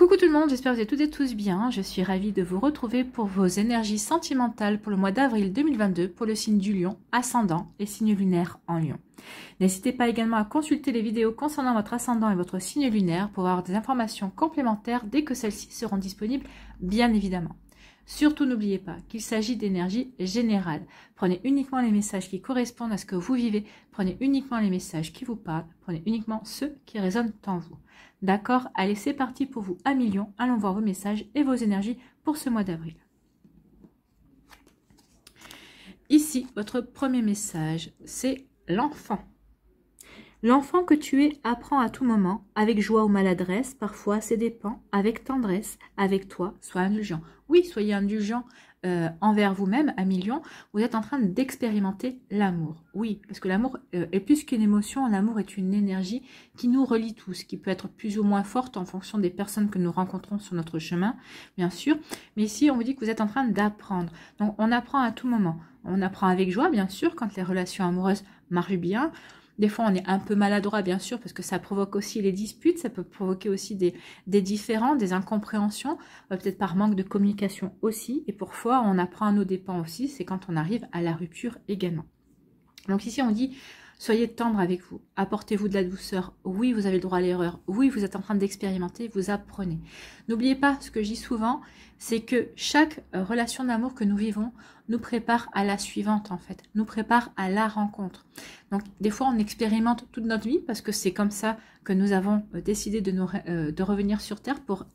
Coucou tout le monde, j'espère que vous êtes toutes et tous bien. Je suis ravie de vous retrouver pour vos énergies sentimentales pour le mois d'avril 2022 pour le signe du Lion, ascendant et signe lunaire en Lion. N'hésitez pas également à consulter les vidéos concernant votre ascendant et votre signe lunaire pour avoir des informations complémentaires dès que celles-ci seront disponibles, bien évidemment. Surtout n'oubliez pas qu'il s'agit d'énergie générale. Prenez uniquement les messages qui correspondent à ce que vous vivez, prenez uniquement les messages qui vous parlent, prenez uniquement ceux qui résonnent en vous. D'accord? Allez, c'est parti pour vous à million. Allons voir vos messages et vos énergies pour ce mois d'avril. Ici, votre premier message, c'est l'enfant. L'enfant que tu es apprend à tout moment, avec joie ou maladresse, parfois c'est dépend, avec tendresse, avec toi, sois indulgent. Oui, soyez indulgent envers vous-même, à million, vous êtes en train d'expérimenter l'amour. Oui, parce que l'amour est plus qu'une émotion, l'amour est une énergie qui nous relie tous, qui peut être plus ou moins forte en fonction des personnes que nous rencontrons sur notre chemin, bien sûr. Mais ici, on vous dit que vous êtes en train d'apprendre. Donc, on apprend à tout moment. On apprend avec joie, bien sûr, quand les relations amoureuses marchent bien. Des fois, on est un peu maladroit, bien sûr, parce que ça provoque aussi les disputes, ça peut provoquer aussi des différends, des incompréhensions, peut-être par manque de communication aussi. Et parfois, on apprend à nos dépens aussi, c'est quand on arrive à la rupture également. Donc ici, on dit, soyez tendre avec vous, apportez-vous de la douceur. Oui, vous avez le droit à l'erreur. Oui, vous êtes en train d'expérimenter, vous apprenez. N'oubliez pas, ce que je dis souvent, c'est que chaque relation d'amour que nous vivons nous prépare à la suivante, en fait, nous prépare à la rencontre. Donc, des fois, on expérimente toute notre vie parce que c'est comme ça que nous avons décidé de revenir sur Terre pour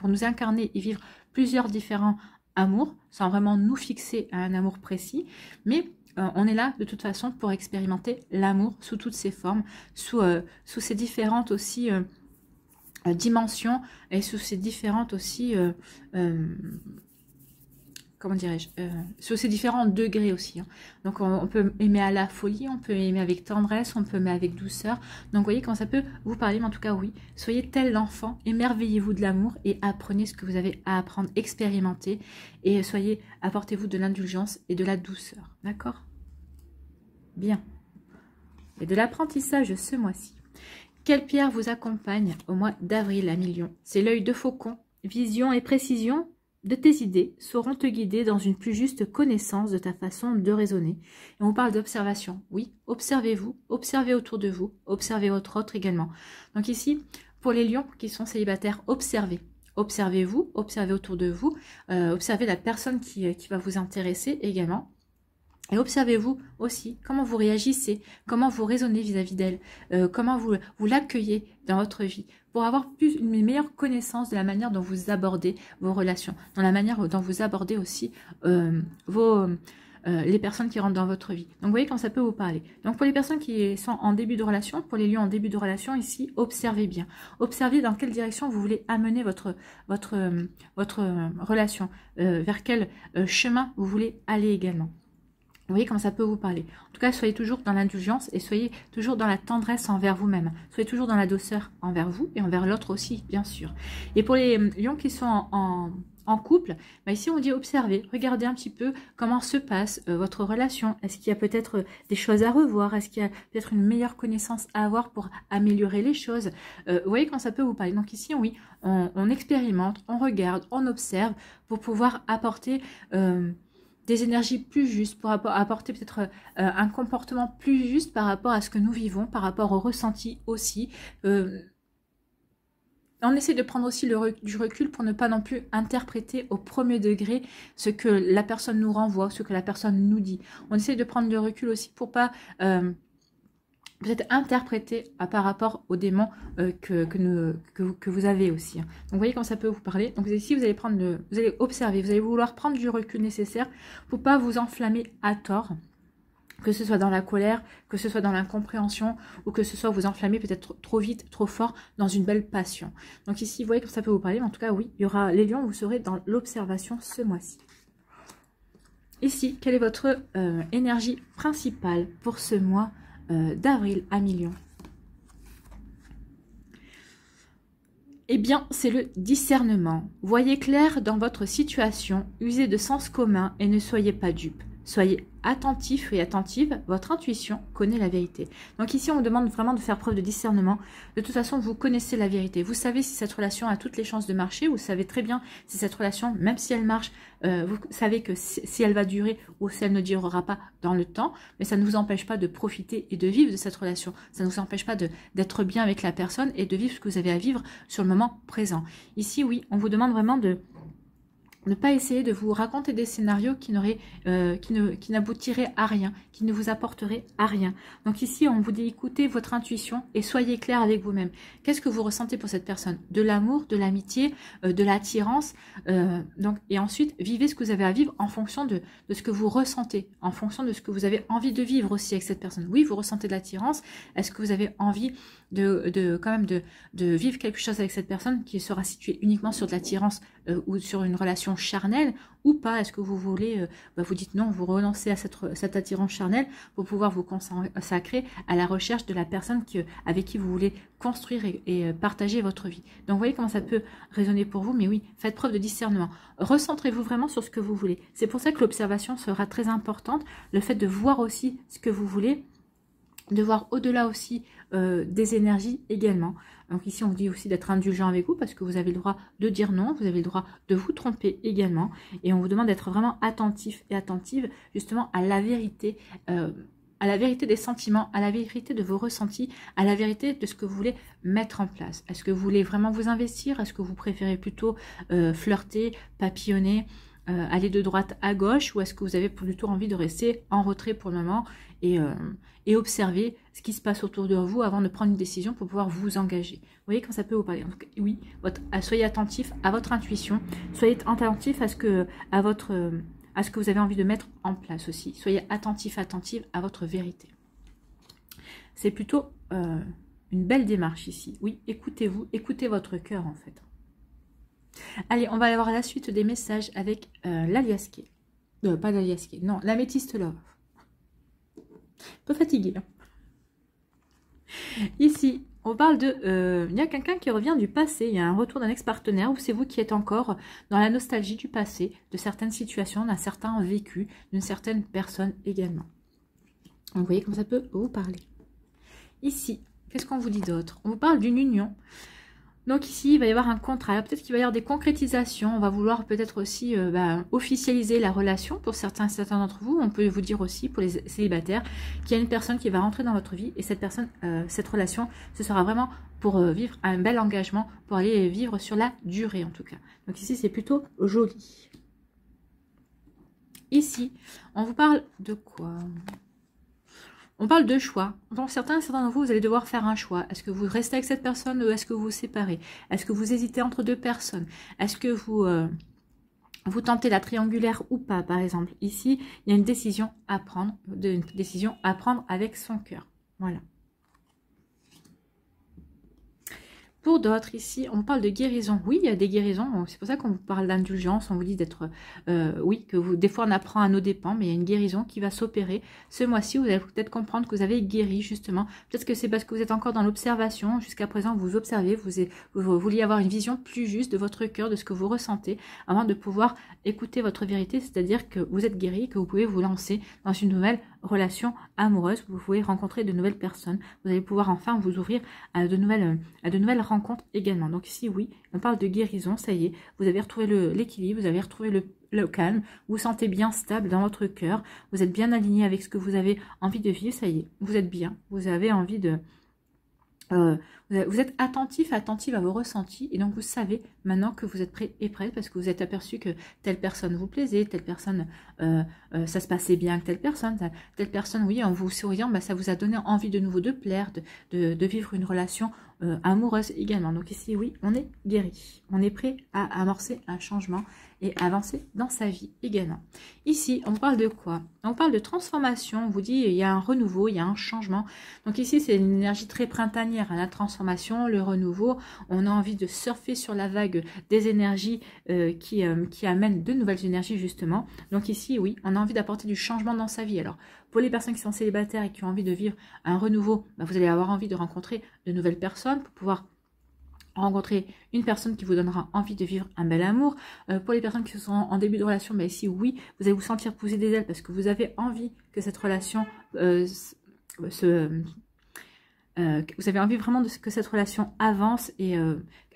nous incarner et vivre plusieurs différents amours, sans vraiment nous fixer à un amour précis. Mais on est là, de toute façon, pour expérimenter l'amour sous toutes ses formes, sous ses différentes aussi dimensions et sous ses différentes aussi... comment dirais-je, sur ces différents degrés aussi. Hein. Donc on peut aimer à la folie, on peut aimer avec tendresse, on peut aimer avec douceur. Donc vous voyez comment ça peut vous parler, mais en tout cas oui, soyez tel l'enfant, émerveillez-vous de l'amour et apprenez ce que vous avez à apprendre, expérimentez et apportez-vous de l'indulgence et de la douceur. D'accord? Bien. Et de l'apprentissage ce mois-ci. Quelle pierre vous accompagne au mois d'avril à million? C'est l'œil de faucon, vision et précision de tes idées sauront te guider dans une plus juste connaissance de ta façon de raisonner. Et on parle d'observation. Oui, observez-vous, observez autour de vous, observez votre autre également. Donc ici, pour les lions qui sont célibataires, observez. Observez-vous, observez autour de vous, observez la personne qui va vous intéresser également. Et observez-vous aussi comment vous réagissez, comment vous raisonnez vis-à-vis d'elle, comment vous l'accueillez dans votre vie, pour avoir une meilleure connaissance de la manière dont vous abordez vos relations, dans la manière dont vous abordez aussi les personnes qui rentrent dans votre vie. Donc vous voyez quand ça peut vous parler. Donc pour les personnes qui sont en début de relation, pour les lions en début de relation, ici, observez bien. Observez dans quelle direction vous voulez amener votre relation, vers quel chemin vous voulez aller également. Vous voyez comment ça peut vous parler. En tout cas, soyez toujours dans l'indulgence et soyez toujours dans la tendresse envers vous-même. Soyez toujours dans la douceur envers vous et envers l'autre aussi, bien sûr. Et pour les lions qui sont en couple, bah ici on dit observez, regardez un petit peu comment se passe votre relation. Est-ce qu'il y a peut-être des choses à revoir? Est-ce qu'il y a peut-être une meilleure connaissance à avoir pour améliorer les choses? Vous voyez quand ça peut vous parler. Donc ici, oui, on expérimente, on regarde, on observe pour pouvoir apporter... des énergies plus justes, pour apporter peut-être un comportement plus juste par rapport à ce que nous vivons, par rapport au ressenti aussi. On essaie de prendre aussi du recul pour ne pas non plus interpréter au premier degré ce que la personne nous renvoie, ce que la personne nous dit. On essaie de prendre du recul aussi pour pas... peut-être interpréter par rapport aux démons que vous avez aussi. Donc vous voyez comment ça peut vous parler. Donc ici vous allez vous allez observer, vous allez vouloir prendre du recul nécessaire pour pas vous enflammer à tort, que ce soit dans la colère, que ce soit dans l'incompréhension ou que ce soit vous enflammer peut-être trop vite, trop fort dans une belle passion. Donc ici vous voyez comment ça peut vous parler. Mais en tout cas oui, il y aura les lions, vous serez dans l'observation ce mois-ci. Ici, quelle est votre énergie principale pour ce mois d'avril à million? Eh bien, c'est le discernement. Voyez clair dans votre situation, usez de sens commun et ne soyez pas dupes. Soyez attentif et attentive, votre intuition connaît la vérité. Donc ici, on vous demande vraiment de faire preuve de discernement. De toute façon, vous connaissez la vérité. Vous savez si cette relation a toutes les chances de marcher. Vous savez très bien si cette relation, même si elle marche, vous savez que si elle va durer ou si elle ne durera pas dans le temps. Mais ça ne vous empêche pas de profiter et de vivre de cette relation. Ça ne vous empêche pas d'être bien avec la personne et de vivre ce que vous avez à vivre sur le moment présent. Ici, oui, on vous demande vraiment de ne pas essayer de vous raconter des scénarios qui n'aboutiraient à rien, qui ne vous apporteraient à rien. Donc ici, on vous dit écoutez votre intuition et soyez clair avec vous-même. Qu'est-ce que vous ressentez pour cette personne? De l'amour, de l'amitié, de l'attirance. Et ensuite, vivez ce que vous avez à vivre en fonction de ce que vous ressentez, en fonction de ce que vous avez envie de vivre aussi avec cette personne. Oui, vous ressentez de l'attirance. Est-ce que vous avez envie de vivre quelque chose avec cette personne qui sera située uniquement sur de l'attirance ou sur une relation charnelle ou pas? Est-ce que vous voulez, vous dites non, vous renoncez à cette attirance charnelle pour pouvoir vous consacrer à la recherche de la personne avec qui vous voulez construire et partager votre vie. Donc vous voyez comment ça peut résonner pour vous, mais oui, faites preuve de discernement. Recentrez-vous vraiment sur ce que vous voulez. C'est pour ça que l'observation sera très importante, le fait de voir aussi ce que vous voulez, de voir au-delà aussi des énergies également. Donc ici, on vous dit aussi d'être indulgent avec vous parce que vous avez le droit de dire non, vous avez le droit de vous tromper également. Et on vous demande d'être vraiment attentif et attentive justement à la vérité des sentiments, à la vérité de vos ressentis, à la vérité de ce que vous voulez mettre en place. Est-ce que vous voulez vraiment vous investir? Est-ce que vous préférez plutôt flirter, papillonner, aller de droite à gauche, ou est-ce que vous avez plutôt envie de rester en retrait pour le moment et observer ce qui se passe autour de vous avant de prendre une décision pour pouvoir vous engager? Vous voyez quand ça peut vous parler. Donc, oui, soyez attentif à votre intuition, soyez attentif à ce que vous avez envie de mettre en place aussi. Soyez attentif, attentive à votre vérité. C'est plutôt une belle démarche ici. Oui, écoutez-vous, écoutez votre cœur en fait. Allez, on va avoir la suite des messages avec l'aliasqué. Pas l'aliasqué, non, l'améthyste love. Un peu fatigué. Hein. Ici, on parle de... il y a quelqu'un qui revient du passé, il y a un retour d'un ex-partenaire, ou c'est vous qui êtes encore dans la nostalgie du passé, de certaines situations, d'un certain vécu, d'une certaine personne également. Donc, vous voyez comment ça peut vous parler. Ici, qu'est-ce qu'on vous dit d'autre? On vous parle d'une union. Donc ici, il va y avoir un contrat, peut-être qu'il va y avoir des concrétisations, on va vouloir peut-être aussi officialiser la relation pour certains d'entre vous. On peut vous dire aussi, pour les célibataires, qu'il y a une personne qui va rentrer dans votre vie et cette personne, cette relation, ce sera vraiment pour vivre un bel engagement, pour aller vivre sur la durée en tout cas. Donc ici, c'est plutôt joli. Ici, on vous parle de quoi ? On parle de choix. Pour certains d'entre vous, vous allez devoir faire un choix. Est-ce que vous restez avec cette personne ou est-ce que vous vous séparez? Est-ce que vous hésitez entre deux personnes? Est-ce que vous tentez la triangulaire ou pas, par exemple? Ici, il y a une décision à prendre, avec son cœur. Voilà. Pour d'autres, ici, on parle de guérison. Oui, il y a des guérisons. C'est pour ça qu'on vous parle d'indulgence. On vous dit d'être... oui, des fois, on apprend à nos dépens, mais il y a une guérison qui va s'opérer. Ce mois-ci, vous allez peut-être comprendre que vous avez guéri, justement. Peut-être que c'est parce que vous êtes encore dans l'observation. Jusqu'à présent, vous observez, vous vouliez avoir une vision plus juste de votre cœur, de ce que vous ressentez, avant de pouvoir écouter votre vérité. C'est-à-dire que vous êtes guéri, que vous pouvez vous lancer dans une nouvelle relation amoureuse. Vous pouvez rencontrer de nouvelles personnes. Vous allez pouvoir enfin vous ouvrir à de nouvelles rencontres également. Donc ici, oui, on parle de guérison, ça y est, vous avez retrouvé l'équilibre, vous avez retrouvé le calme, vous vous sentez bien stable dans votre cœur, vous êtes bien aligné avec ce que vous avez envie de vivre, ça y est, vous êtes bien, vous avez envie de... vous êtes attentif à vos ressentis et donc vous savez maintenant que vous êtes prêt et prête parce que vous êtes aperçu que telle personne vous plaisait, telle personne ça se passait bien avec telle personne, oui, en vous souriant, ça vous a donné envie de nouveau de plaire, de vivre une relation amoureuse également. Donc ici, oui, on est guéri, on est prêt à amorcer un changement et avancer dans sa vie également. Ici, on parle de quoi? On parle de transformation, on vous dit il y a un renouveau, il y a un changement. Donc ici, c'est une énergie très printanière, la transformation, le renouveau. On a envie de surfer sur la vague des énergies qui amènent de nouvelles énergies justement. Donc ici, oui, on a envie d'apporter du changement dans sa vie. Alors, pour les personnes qui sont célibataires et qui ont envie de vivre un renouveau, vous allez avoir envie de rencontrer de nouvelles personnes pour pouvoir rencontrer une personne qui vous donnera envie de vivre un bel amour. Pour les personnes qui sont en début de relation, ben ici, oui, vous allez vous sentir pousser des ailes parce que vous avez envie que cette relation vous avez envie vraiment que cette relation avance et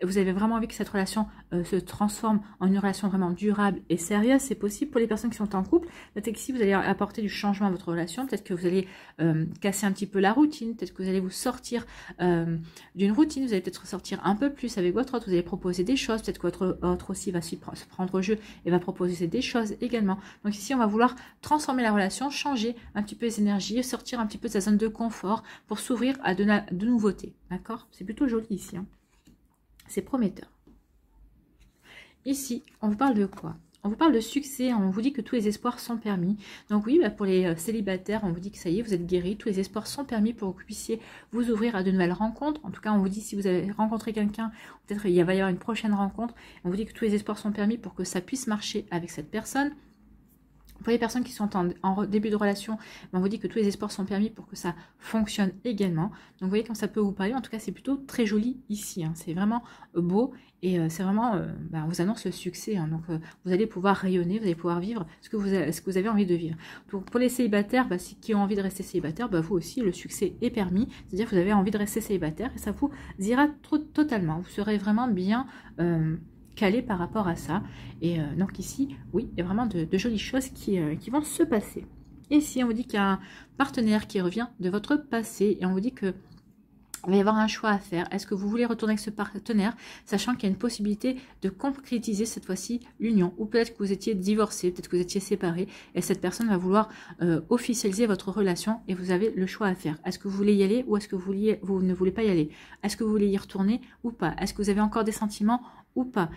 vous avez vraiment envie que cette relation se transforme en une relation vraiment durable et sérieuse. C'est possible pour les personnes qui sont en couple. Peut-être que si vous allez apporter du changement à votre relation, peut-être que vous allez casser un petit peu la routine, peut-être que vous allez vous sortir d'une routine, vous allez peut-être sortir un peu plus avec votre autre, vous allez proposer des choses, peut-être que votre autre aussi va se prendre au jeu et va proposer des choses également. Donc ici, on va vouloir transformer la relation, changer un petit peu les énergies, sortir un petit peu de sa zone de confort pour s'ouvrir à de nouveautés. D'accord? C'est plutôt joli ici, hein. C'est prometteur. Ici, on vous parle de quoi? On vous parle de succès, on vous dit que tous les espoirs sont permis. Donc oui, bah pour les célibataires, on vous dit que ça y est, vous êtes guéris, tous les espoirs sont permis pour que vous puissiez vous ouvrir à de nouvelles rencontres. En tout cas, on vous dit si vous avez rencontré quelqu'un, peut-être il va y avoir une prochaine rencontre, on vous dit que tous les espoirs sont permis pour que ça puisse marcher avec cette personne. Pour les personnes qui sont en début de relation, on vous dit que tous les espoirs sont permis pour que ça fonctionne également. Donc vous voyez comme ça peut vous parler. En tout cas, c'est plutôt très joli ici, hein. C'est vraiment beau et c'est vraiment, on vous annonce le succès, hein. Donc vous allez pouvoir rayonner, vous allez pouvoir vivre ce que vous avez envie de vivre. Donc pour les célibataires, qui ont envie de rester célibataires, vous aussi, le succès est permis. C'est-à-dire que vous avez envie de rester célibataire et ça vous ira totalement. Vous serez vraiment bien... calé par rapport à ça. Et donc ici, oui, il y a vraiment de jolies choses qui vont se passer. Et ici, on vous dit qu'il y a un partenaire qui revient de votre passé et on vous dit que il va y avoir un choix à faire. Est-ce que vous voulez retourner avec ce partenaire, sachant qu'il y a une possibilité de concrétiser cette fois-ci l'union, ou peut-être que vous étiez divorcé, peut-être que vous étiez séparé, et cette personne va vouloir officialiser votre relation, et vous avez le choix à faire. Est-ce que vous voulez y aller, ou est-ce que vous ne voulez pas y aller? Est-ce que vous voulez y retourner, ou pas? Est-ce que vous avez encore des sentiments, ou pas?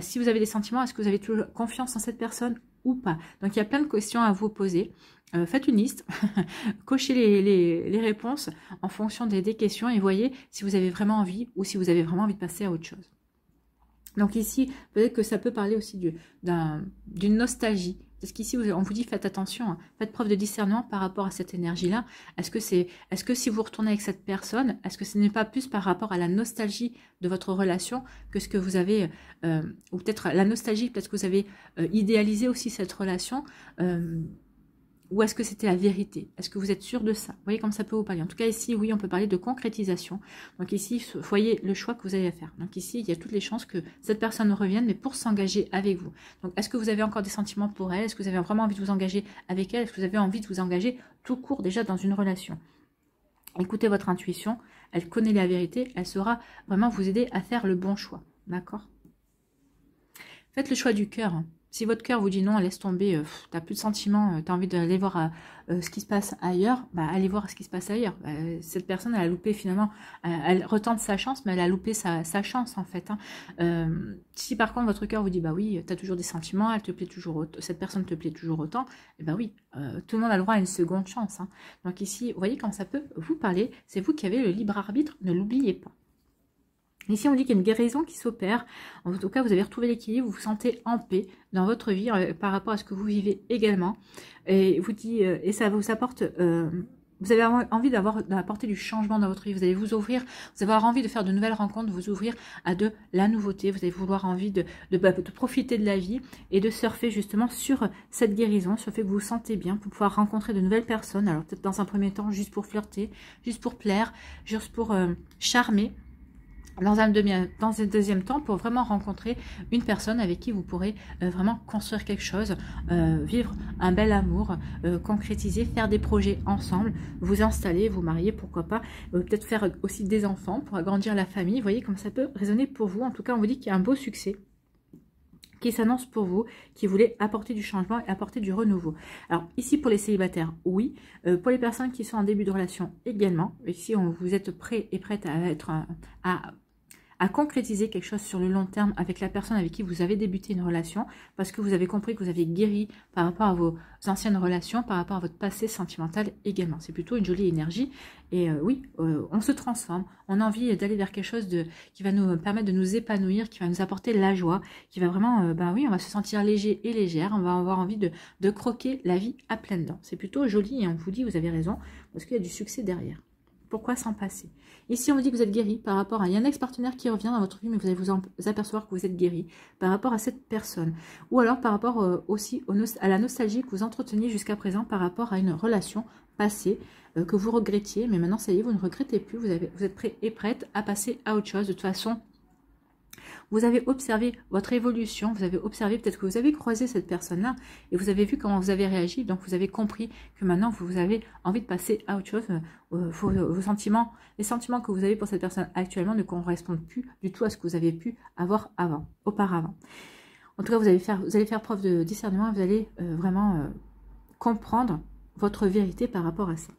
Si vous avez des sentiments, est-ce que vous avez toujours confiance en cette personne, ou pas? Donc il y a plein de questions à vous poser. Faites une liste, cochez les réponses en fonction des questions et voyez si vous avez vraiment envie ou si vous avez vraiment envie de passer à autre chose. Donc ici, peut-être que ça peut parler aussi d'une nostalgie. Parce qu'ici, on vous dit faites attention, hein, faites preuve de discernement par rapport à cette énergie-là. Est-ce que si vous retournez avec cette personne, est-ce que ce n'est pas plus par rapport à la nostalgie de votre relation que ce que vous avez, ou peut-être la nostalgie, peut-être que vous avez idéalisé aussi cette relation, ou est-ce que c'était la vérité? Est-ce que vous êtes sûr de ça? Vous voyez comme ça peut vous parler. En tout cas, ici, oui, on peut parler de concrétisation. Donc ici, voyez le choix que vous avez à faire. Donc ici, il y a toutes les chances que cette personne revienne, mais pour s'engager avec vous. Donc, est-ce que vous avez encore des sentiments pour elle? Est-ce que vous avez vraiment envie de vous engager avec elle? Est-ce que vous avez envie de vous engager tout court déjà dans une relation? Écoutez votre intuition. Elle connaît la vérité. Elle saura vraiment vous aider à faire le bon choix. D'accord? Faites le choix du cœur. Si votre cœur vous dit non, laisse tomber, tu n'as plus de sentiments, tu as envie d'aller voir ce qui se passe ailleurs, allez voir ce qui se passe ailleurs. Cette personne, elle a loupé finalement, elle retente sa chance, mais elle a loupé sa chance en fait, hein. Si par contre votre cœur vous dit, oui, tu as toujours des sentiments, elle te plaît toujours, cette personne te plaît toujours autant, et oui, tout le monde a le droit à une seconde chance, hein. Donc ici, vous voyez quand ça peut vous parler, c'est vous qui avez le libre arbitre, ne l'oubliez pas. Ici, on dit qu'il y a une guérison qui s'opère. En tout cas, vous avez retrouvé l'équilibre, vous vous sentez en paix dans votre vie par rapport à ce que vous vivez également. Et vous dit, et ça vous apporte, vous avez envie d'apporter du changement dans votre vie. Vous allez vous ouvrir, vous allez avoir envie de faire de nouvelles rencontres, de vous ouvrir à de la nouveauté. Vous allez vouloir envie de profiter de la vie et de surfer justement sur cette guérison, sur le fait que vous vous sentez bien pour pouvoir rencontrer de nouvelles personnes. Alors peut-être dans un premier temps, juste pour flirter, juste pour plaire, juste pour charmer. Dans un deuxième temps, pour vraiment rencontrer une personne avec qui vous pourrez vraiment construire quelque chose, vivre un bel amour, concrétiser, faire des projets ensemble, vous installer, vous marier, pourquoi pas, peut-être faire aussi des enfants pour agrandir la famille. Vous voyez comme ça peut résonner pour vous. En tout cas, on vous dit qu'il y a un beau succès qui s'annonce pour vous, qui voulait apporter du changement et apporter du renouveau. Alors ici pour les célibataires, oui. Pour les personnes qui sont en début de relation également. Ici, vous êtes prêt et prête à concrétiser quelque chose sur le long terme avec la personne avec qui vous avez débuté une relation, parce que vous avez compris que vous avez guéri par rapport à vos anciennes relations, par rapport à votre passé sentimental également. C'est plutôt une jolie énergie. Et oui, on se transforme. On a envie d'aller vers quelque chose qui va nous permettre de nous épanouir, qui va nous apporter la joie, qui va vraiment, oui, on va se sentir léger et légère. On va avoir envie de croquer la vie à pleines dents. C'est plutôt joli et on vous dit, vous avez raison, parce qu'il y a du succès derrière. Pourquoi s'en passer? Ici, on vous dit que vous êtes guéri par rapport à... Il y a un ex-partenaire qui revient dans votre vie, mais vous allez vous apercevoir que vous êtes guéri par rapport à cette personne. Ou alors par rapport aussi à la nostalgie que vous entreteniez jusqu'à présent par rapport à une relation passée que vous regrettiez. Mais maintenant, ça y est, vous ne regrettez plus. Vous êtes prêt et prête à passer à autre chose. De toute façon, vous avez observé votre évolution, vous avez observé peut-être que vous avez croisé cette personne-là et vous avez vu comment vous avez réagi, donc vous avez compris que maintenant vous avez envie de passer à autre chose. Vos sentiments, les sentiments que vous avez pour cette personne actuellement ne correspondent plus du tout à ce que vous avez pu avoir auparavant. En tout cas, vous allez faire preuve de discernement, vous allez vraiment comprendre votre vérité par rapport à ça.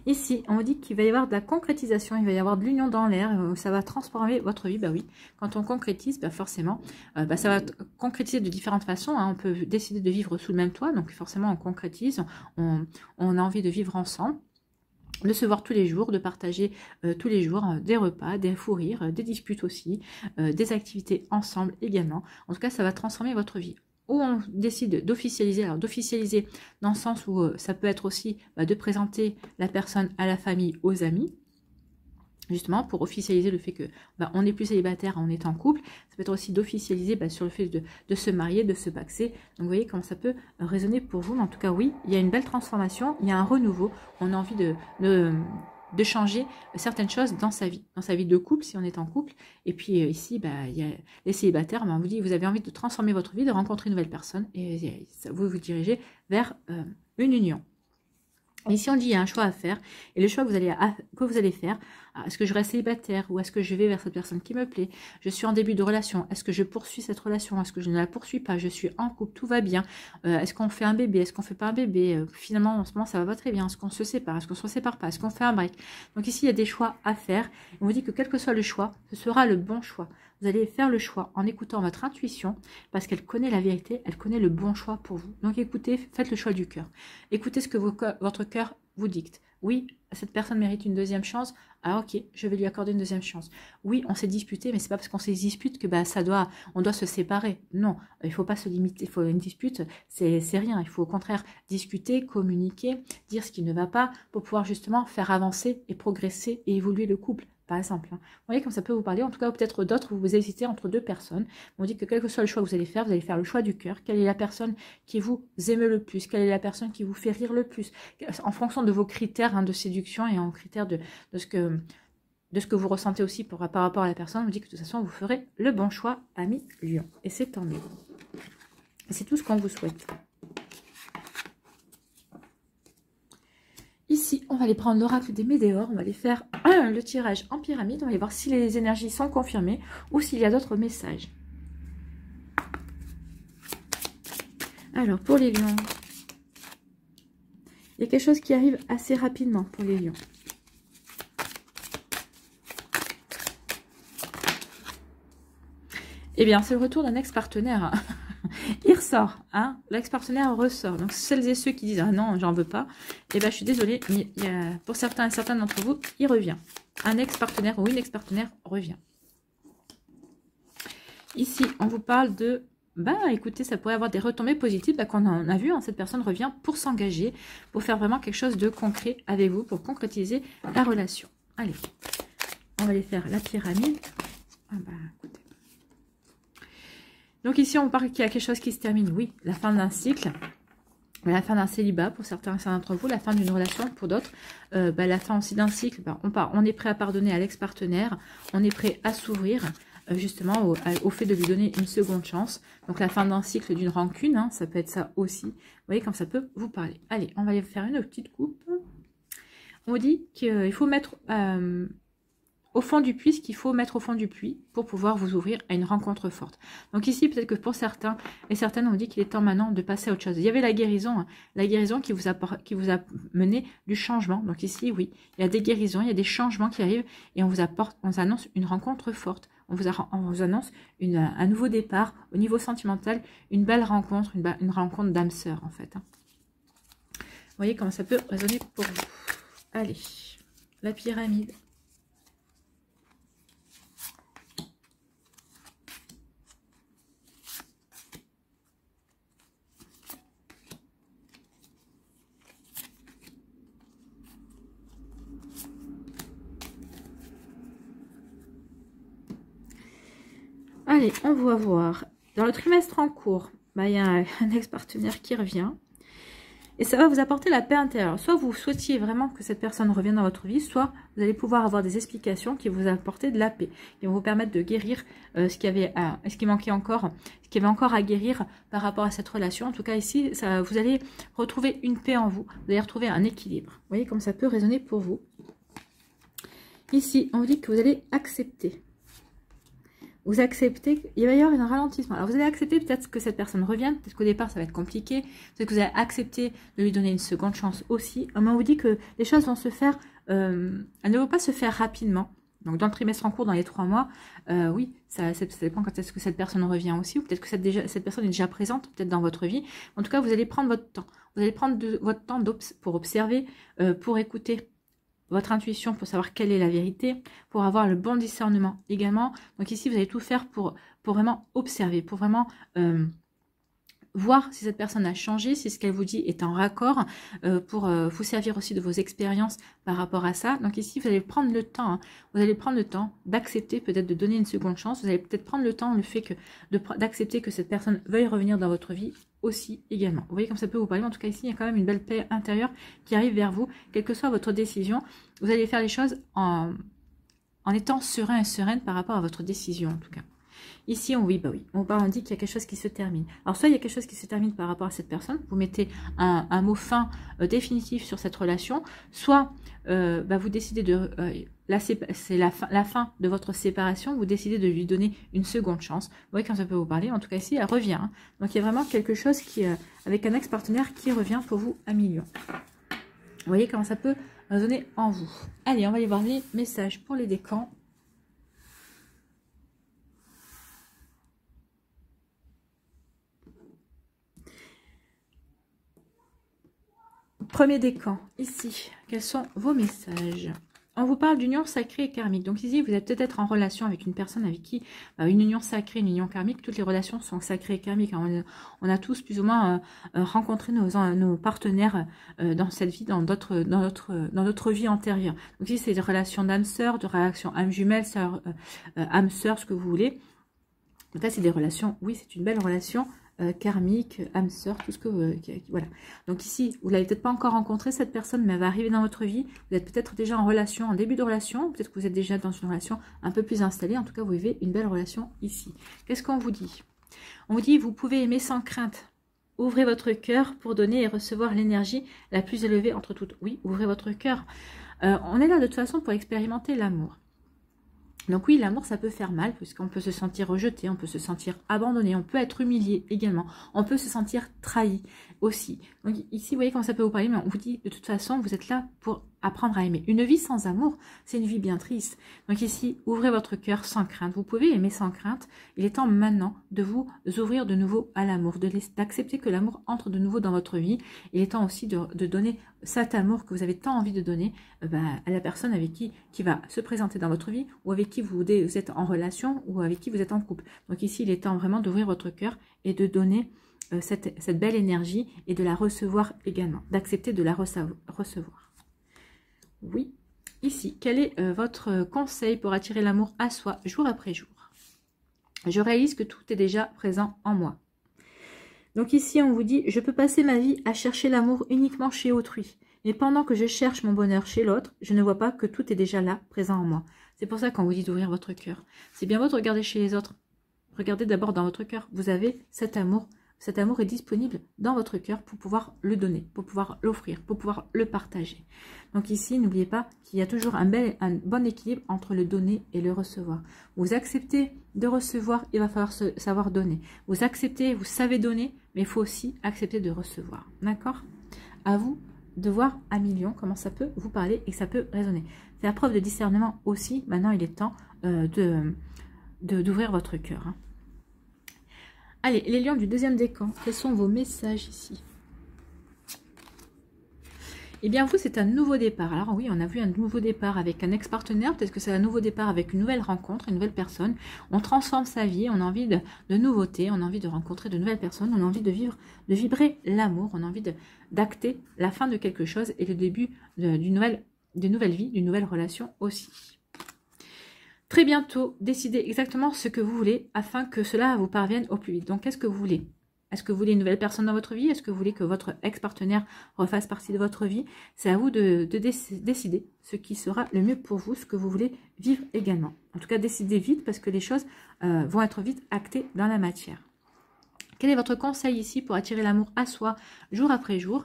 Ici, on vous dit qu'il va y avoir de la concrétisation, il va y avoir de l'union dans l'air, ça va transformer votre vie. Bah oui, quand on concrétise, bah forcément, ça va concrétiser de différentes façons. Hein. On peut décider de vivre sous le même toit, donc forcément on concrétise, on a envie de vivre ensemble, de se voir tous les jours, de partager tous les jours des repas, des fous rires, des disputes aussi, des activités ensemble également. En tout cas, ça va transformer votre vie. Ou on décide d'officialiser, alors d'officialiser dans le sens où ça peut être aussi de présenter la personne à la famille, aux amis, justement pour officialiser le fait que on n'est plus célibataire, on est en couple. Ça peut être aussi d'officialiser sur le fait de se marier, de se paxer. Donc vous voyez comment ça peut résonner pour vous. Mais en tout cas oui, il y a une belle transformation, il y a un renouveau. On a envie de changer certaines choses dans sa vie de couple si on est en couple. Et puis ici, il y a les célibataires, on vous dit vous avez envie de transformer votre vie, de rencontrer une nouvelle personne et vous vous dirigez vers une union. Ici, on dit il y a un choix à faire, et le choix que vous allez faire, est-ce que je reste célibataire ou est-ce que je vais vers cette personne qui me plaît? Je suis en début de relation, est-ce que je poursuis cette relation? Est-ce que je ne la poursuis pas? Je suis en couple, tout va bien. Est-ce qu'on fait un bébé? Est-ce qu'on fait pas un bébé? Finalement, en ce moment, ça va pas très bien. Est-ce qu'on se sépare? Est-ce qu'on se sépare pas? Est-ce qu'on fait un break? Donc ici, il y a des choix à faire. On vous dit que quel que soit le choix, ce sera le bon choix. Vous allez faire le choix en écoutant votre intuition parce qu'elle connaît la vérité, elle connaît le bon choix pour vous. Donc écoutez, faites le choix du cœur. Écoutez ce que votre cœur vous dicte. Oui, cette personne mérite une deuxième chance. Ah ok, je vais lui accorder une deuxième chance. Oui, on s'est disputé, mais c'est pas parce qu'on s'est disputé que on doit se séparer. Non, il faut pas se limiter. Une dispute, c'est rien. Il faut au contraire discuter, communiquer, dire ce qui ne va pas pour pouvoir justement faire avancer et progresser et évoluer le couple. Par exemple, hein. Vous voyez comme ça peut vous parler, en tout cas peut-être d'autres, vous hésitez entre deux personnes. On dit que quel que soit le choix que vous allez faire le choix du cœur. Quelle est la personne qui vous émeut le plus? Quelle est la personne qui vous fait rire le plus? En fonction de vos critères de séduction et en critères de ce que vous ressentez aussi par rapport à la personne, on vous dit que de toute façon vous ferez le bon choix, ami Lion. Et c'est tant mieux. C'est tout ce qu'on vous souhaite. Ici, on va aller prendre l'oracle des Médéors, on va aller faire le tirage en pyramide, on va aller voir si les énergies sont confirmées ou s'il y a d'autres messages. Alors, pour les lions, il y a quelque chose qui arrive assez rapidement pour les lions. Eh bien, c'est le retour d'un ex-partenaire. Il ressort, hein, l'ex-partenaire ressort. Donc, celles et ceux qui disent « Ah non, j'en veux pas », eh bien, je suis désolée, mais pour certains et certaines d'entre vous, il revient. Un ex-partenaire ou une ex-partenaire revient. Ici, on vous parle de... écoutez, ça pourrait avoir des retombées positives qu'on en a vu. Hein, cette personne revient pour s'engager, pour faire vraiment quelque chose de concret avec vous, pour concrétiser la relation. Allez, on va aller faire la pyramide. Écoutez. Donc ici, on parle qu'il y a quelque chose qui se termine. Oui, la fin d'un cycle, la fin d'un célibat pour certains d'entre vous, la fin d'une relation pour d'autres, la fin aussi d'un cycle. On est prêt à pardonner à l'ex-partenaire, on est prêt à s'ouvrir justement au fait de lui donner une seconde chance. Donc la fin d'un cycle, d'une rancune, hein, ça peut être ça aussi. Vous voyez comme ça peut vous parler. Allez, on va aller faire une petite coupe. On dit qu'il faut mettre... au fond du puits, ce qu'il faut mettre au fond du puits pour pouvoir vous ouvrir à une rencontre forte. Donc ici, peut-être que pour certains et certaines, on dit qu'il est temps maintenant de passer à autre chose. Il y avait la guérison qui vous a mené du changement. Donc ici, oui, il y a des guérisons, il y a des changements qui arrivent et on vous annonce une rencontre forte. On vous annonce un nouveau départ au niveau sentimental, une belle rencontre, une rencontre d'âme sœur en fait. Hein. Vous voyez comment ça peut résonner pour vous. Allez, la pyramide. Allez, on va voir. Dans le trimestre en cours, bah, il y a un ex-partenaire qui revient. Et ça va vous apporter la paix intérieure. Soit vous souhaitiez vraiment que cette personne revienne dans votre vie, soit vous allez pouvoir avoir des explications qui vont vous apporter de la paix, qui vont vous permettre de guérir ce qui manquait encore, ce qui avait encore à guérir par rapport à cette relation. En tout cas ici, vous allez retrouver une paix en vous, vous allez retrouver un équilibre. Vous voyez comme ça peut résonner pour vous. Ici, on vous dit que vous allez accepter. Vous acceptez, il va y avoir un ralentissement. Alors vous allez accepter peut-être que cette personne revienne, peut-être qu'au départ ça va être compliqué, peut-être que vous allez accepter de lui donner une seconde chance aussi. Mais on vous dit que les choses vont se faire, elles ne vont pas se faire rapidement. Donc dans le trimestre en cours, dans les 3 mois, oui, ça dépend quand est-ce que cette personne revient aussi, ou peut-être que cette personne est déjà présente, peut-être dans votre vie. En tout cas, vous allez prendre votre temps. Vous allez prendre votre temps pour observer, pour écouter votre intuition pour savoir quelle est la vérité, pour avoir le bon discernement également. Donc ici, vous allez tout faire pour vraiment observer, pour vraiment voir si cette personne a changé, si ce qu'elle vous dit est en raccord, pour vous servir aussi de vos expériences par rapport à ça. Donc ici, vous allez prendre le temps, hein, vous allez prendre le temps d'accepter, peut-être de donner une seconde chance. Vous allez peut-être prendre le temps, le fait que d'accepter que cette personne veuille revenir dans votre vie aussi également. Vous voyez comme ça peut vous parler. En tout cas ici, il y a quand même une belle paix intérieure qui arrive vers vous. Quelle que soit votre décision, vous allez faire les choses en étant serein et sereine par rapport à votre décision en tout cas. Ici, on dit qu'il y a quelque chose qui se termine. Alors, soit il y a quelque chose qui se termine par rapport à cette personne, vous mettez un mot fin définitif sur cette relation, soit vous décidez de... c'est la fin de votre séparation, vous décidez de lui donner une seconde chance. Vous voyez quand ça peut vous parler, en tout cas ici, elle revient. Hein. Donc, il y a vraiment quelque chose qui, avec un ex-partenaire qui revient pour vous à million. Vous voyez comment ça peut résonner en vous. Allez, on va aller voir les messages pour les décans. Premier décan, ici, quels sont vos messages? On vous parle d'union sacrée et karmique. Donc ici, vous êtes peut-être en relation avec une personne avec qui, une union sacrée, une union karmique, toutes les relations sont sacrées et karmiques. On a tous plus ou moins rencontré nos partenaires dans cette vie, dans notre vie antérieure. Donc ici, c'est des relations d'âme-sœur, de relations âme-jumelle, âme-sœur, ce que vous voulez. En fait, c'est des relations, oui, c'est une belle relation karmique, âme sœur, tout ce que vous... voilà. Donc ici, vous ne l'avez peut-être pas encore rencontré cette personne, mais elle va arriver dans votre vie. Vous êtes peut-être déjà en relation, en début de relation. Peut-être que vous êtes déjà dans une relation un peu plus installée. En tout cas, vous vivez une belle relation ici. Qu'est-ce qu'on vous dit? On vous dit, vous pouvez aimer sans crainte. Ouvrez votre cœur pour donner et recevoir l'énergie la plus élevée entre toutes. Oui, ouvrez votre cœur. On est là de toute façon pour expérimenter l'amour. Donc oui, l'amour, ça peut faire mal, puisqu'on peut se sentir rejeté, on peut se sentir abandonné, on peut être humilié également, on peut se sentir trahi aussi. Donc ici, vous voyez comment ça peut vous parler, mais on vous dit, de toute façon, vous êtes là pour apprendre à aimer. Une vie sans amour, c'est une vie bien triste. Donc ici, ouvrez votre cœur sans crainte. Vous pouvez aimer sans crainte. Il est temps maintenant de vous ouvrir de nouveau à l'amour, d'accepter que l'amour entre de nouveau dans votre vie. Il est temps aussi de donner cet amour que vous avez tant envie de donner à la personne avec qui va se présenter dans votre vie, ou avec qui vous êtes en relation, ou avec qui vous êtes en couple. Donc ici, il est temps vraiment d'ouvrir votre cœur et de donner cette belle énergie et de la recevoir également, d'accepter de la recevoir. Oui, ici, quel est votre conseil pour attirer l'amour à soi jour après jour? Je réalise que tout est déjà présent en moi. Donc ici, on vous dit, je peux passer ma vie à chercher l'amour uniquement chez autrui. Mais pendant que je cherche mon bonheur chez l'autre, je ne vois pas que tout est déjà là, présent en moi. C'est pour ça qu'on vous dit d'ouvrir votre cœur. C'est bien beau de regarder chez les autres. Regardez d'abord dans votre cœur. Vous avez cet amour. Cet amour est disponible dans votre cœur pour pouvoir le donner, pour pouvoir l'offrir, pour pouvoir le partager. Donc ici, n'oubliez pas qu'il y a toujours un bon équilibre entre le donner et le recevoir. Vous acceptez de recevoir, il va falloir savoir donner. Vous acceptez, vous savez donner, mais il faut aussi accepter de recevoir. D'accord? À vous de voir à million comment ça peut vous parler et que ça peut résonner. C'est la preuve de discernement aussi. Maintenant, il est temps d'ouvrir votre cœur. Hein. Allez, les lions du deuxième décan, quels sont vos messages ici? Eh bien, vous, c'est un nouveau départ. Alors oui, on a vu un nouveau départ avec un ex-partenaire. Peut-être que c'est un nouveau départ avec une nouvelle rencontre, une nouvelle personne. On transforme sa vie, on a envie de nouveautés, on a envie de rencontrer de nouvelles personnes, on a envie de vibrer l'amour, on a envie d'acter la fin de quelque chose et le début d'une nouvelle vie, d'une nouvelle relation aussi. très bientôt décider exactement ce que vous voulez afin que cela vous parvienne au plus vite. Donc, qu'est-ce que vous voulez? Est-ce que vous voulez une nouvelle personne dans votre vie? Est-ce que vous voulez que votre ex-partenaire refasse partie de votre vie? C'est à vous de décider ce qui sera le mieux pour vous, ce que vous voulez vivre également. En tout cas, décidez vite parce que les choses vont être vite actées dans la matière. Quel est votre conseil ici pour attirer l'amour à soi jour après jour?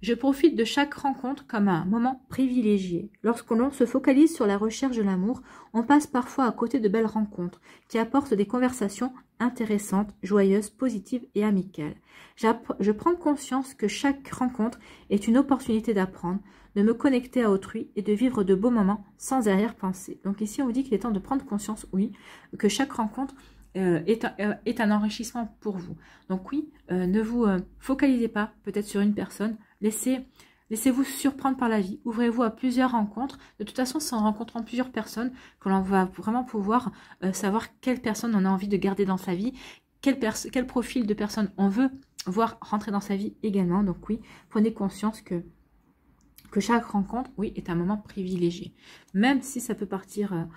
Je profite de chaque rencontre comme un moment privilégié. Lorsque l'on se focalise sur la recherche de l'amour, on passe parfois à côté de belles rencontres qui apportent des conversations intéressantes, joyeuses, positives et amicales. Je prends conscience que chaque rencontre est une opportunité d'apprendre, de me connecter à autrui et de vivre de beaux moments sans arrière-pensée. Donc ici, on vous dit qu'il est temps de prendre conscience, oui, que chaque rencontre est un enrichissement pour vous. Donc oui, ne vous focalisez pas peut-être sur une personne, laissez-vous surprendre par la vie, ouvrez-vous à plusieurs rencontres. De toute façon, c'est en rencontrant plusieurs personnes que l'on va vraiment pouvoir savoir quelle personne on a envie de garder dans sa vie, quel profil de personne on veut voir rentrer dans sa vie également. Donc oui, prenez conscience que chaque rencontre, oui, est un moment privilégié. Même si ça peut partir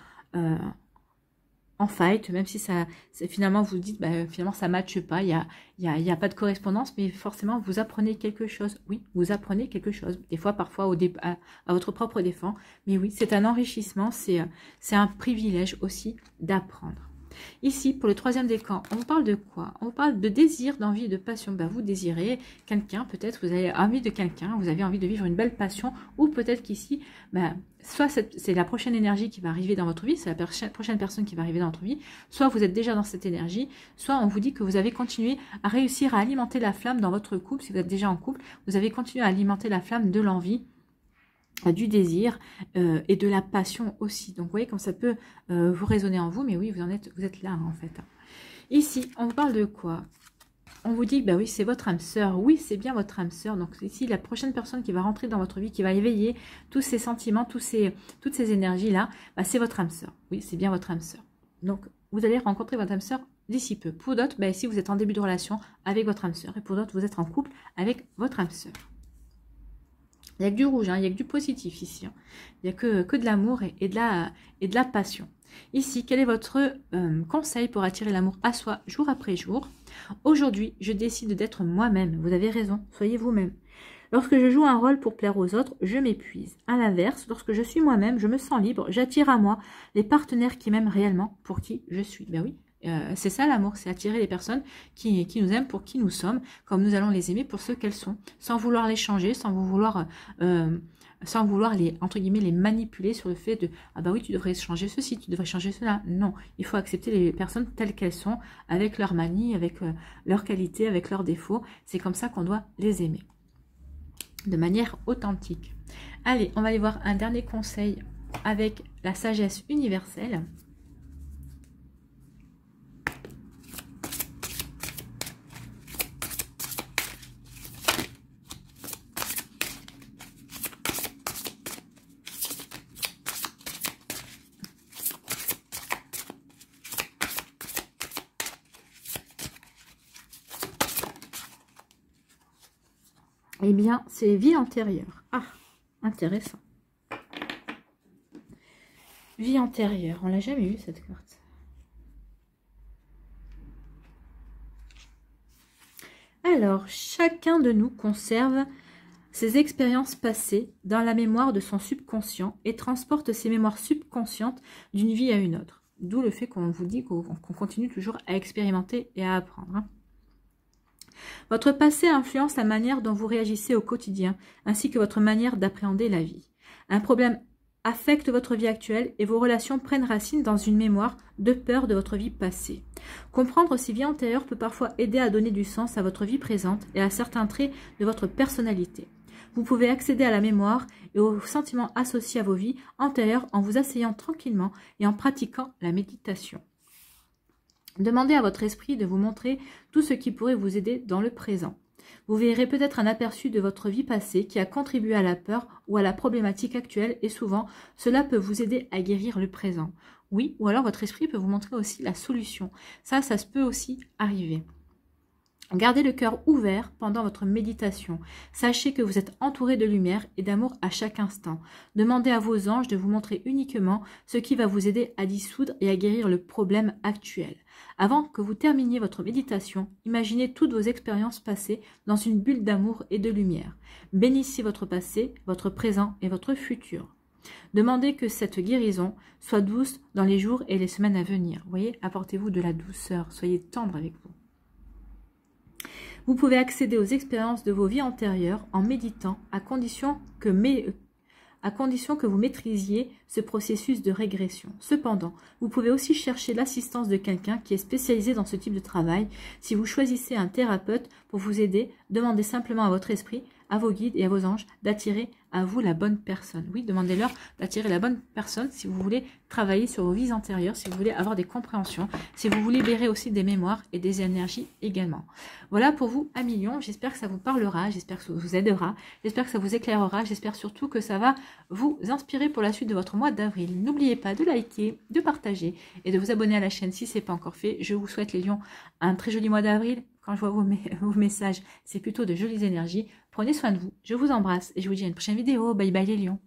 en fight, même si finalement vous dites, finalement ça ne matche pas, il y a pas de correspondance, mais forcément vous apprenez quelque chose. Oui, vous apprenez quelque chose. Des fois, parfois à votre propre défense. Mais oui, c'est un enrichissement, c'est un privilège aussi d'apprendre. Ici, pour le troisième décan, on vous parle de quoi? On vous parle de désir, d'envie et de passion. Vous désirez quelqu'un, peut-être vous avez envie de quelqu'un, vous avez envie de vivre une belle passion, ou peut-être qu'ici, soit c'est la prochaine énergie qui va arriver dans votre vie, c'est la prochaine personne qui va arriver dans votre vie, soit vous êtes déjà dans cette énergie, soit on vous dit que vous avez continué à réussir à alimenter la flamme dans votre couple. Si vous êtes déjà en couple, vous avez continué à alimenter la flamme de l'envie, du désir et de la passion aussi. Donc vous voyez comme ça peut vous résonner en vous, mais oui, vous êtes là en fait. Ici, on vous parle de quoi? On vous dit, oui, c'est votre âme sœur. Oui, c'est bien votre âme sœur. Donc ici, la prochaine personne qui va rentrer dans votre vie, qui va éveiller tous ces sentiments, toutes ces énergies-là, c'est votre âme sœur. Oui, c'est bien votre âme sœur. Donc, vous allez rencontrer votre âme sœur d'ici peu. Pour d'autres, ici, vous êtes en début de relation avec votre âme sœur. Et pour d'autres, vous êtes en couple avec votre âme sœur. Il n'y a que du rouge, il n'y a que du positif ici. Il n'y a que de l'amour et de la passion. Ici, quel est votre conseil pour attirer l'amour à soi jour après jour? Aujourd'hui, je décide d'être moi-même. Vous avez raison, soyez vous-même. Lorsque je joue un rôle pour plaire aux autres, je m'épuise. À l'inverse, lorsque je suis moi-même, je me sens libre. J'attire à moi les partenaires qui m'aiment réellement pour qui je suis. Oui. C'est ça l'amour, c'est attirer les personnes qui nous aiment pour qui nous sommes, comme nous allons les aimer pour ce qu'elles sont, sans vouloir les changer, sans vouloir les, entre guillemets, les manipuler sur le fait de « Ah oui, tu devrais changer ceci, tu devrais changer cela ». Non, il faut accepter les personnes telles qu'elles sont, avec leurs manies, avec leurs qualités, avec leurs défauts. C'est comme ça qu'on doit les aimer, de manière authentique. Allez, on va aller voir un dernier conseil avec la sagesse universelle. Eh bien, c'est vie antérieure. Ah, intéressant. Vie antérieure. On l'a jamais eu cette carte. Alors, chacun de nous conserve ses expériences passées dans la mémoire de son subconscient et transporte ces mémoires subconscientes d'une vie à une autre. D'où le fait qu'on vous dit qu'on continue toujours à expérimenter et à apprendre. Votre passé influence la manière dont vous réagissez au quotidien, ainsi que votre manière d'appréhender la vie. Un problème affecte votre vie actuelle et vos relations prennent racine dans une mémoire de peur de votre vie passée. Comprendre ces vies antérieures peut parfois aider à donner du sens à votre vie présente et à certains traits de votre personnalité. Vous pouvez accéder à la mémoire et aux sentiments associés à vos vies antérieures en vous asseyant tranquillement et en pratiquant la méditation. Demandez à votre esprit de vous montrer tout ce qui pourrait vous aider dans le présent. Vous verrez peut-être un aperçu de votre vie passée qui a contribué à la peur ou à la problématique actuelle et souvent, cela peut vous aider à guérir le présent. Oui, ou alors votre esprit peut vous montrer aussi la solution. Ça se peut aussi arriver. Gardez le cœur ouvert pendant votre méditation. Sachez que vous êtes entouré de lumière et d'amour à chaque instant. Demandez à vos anges de vous montrer uniquement ce qui va vous aider à dissoudre et à guérir le problème actuel. Avant que vous terminiez votre méditation, imaginez toutes vos expériences passées dans une bulle d'amour et de lumière. Bénissez votre passé, votre présent et votre futur. Demandez que cette guérison soit douce dans les jours et les semaines à venir. Vous voyez, apportez-vous de la douceur, soyez tendre avec vous. Vous pouvez accéder aux expériences de vos vies antérieures en méditant à condition que vous maîtrisiez ce processus de régression. Cependant, vous pouvez aussi chercher l'assistance de quelqu'un qui est spécialisé dans ce type de travail. Si vous choisissez un thérapeute pour vous aider, demandez simplement à votre esprit, à vos guides et à vos anges d'attirer à vous la bonne personne. Oui, demandez-leur d'attirer la bonne personne si vous voulez travailler sur vos vies antérieures, si vous voulez avoir des compréhensions, si vous voulez libérer aussi des mémoires et des énergies également. Voilà pour vous, amis lions. J'espère que ça vous parlera, j'espère que ça vous aidera, j'espère que ça vous éclairera, j'espère surtout que ça va vous inspirer pour la suite de votre mois d'avril. N'oubliez pas de liker, de partager et de vous abonner à la chaîne si ce n'est pas encore fait. Je vous souhaite les lions un très joli mois d'avril. Quand je vois vos messages, c'est plutôt de jolies énergies. Prenez soin de vous, je vous embrasse et je vous dis à une prochaine vidéo. Bye bye les lions.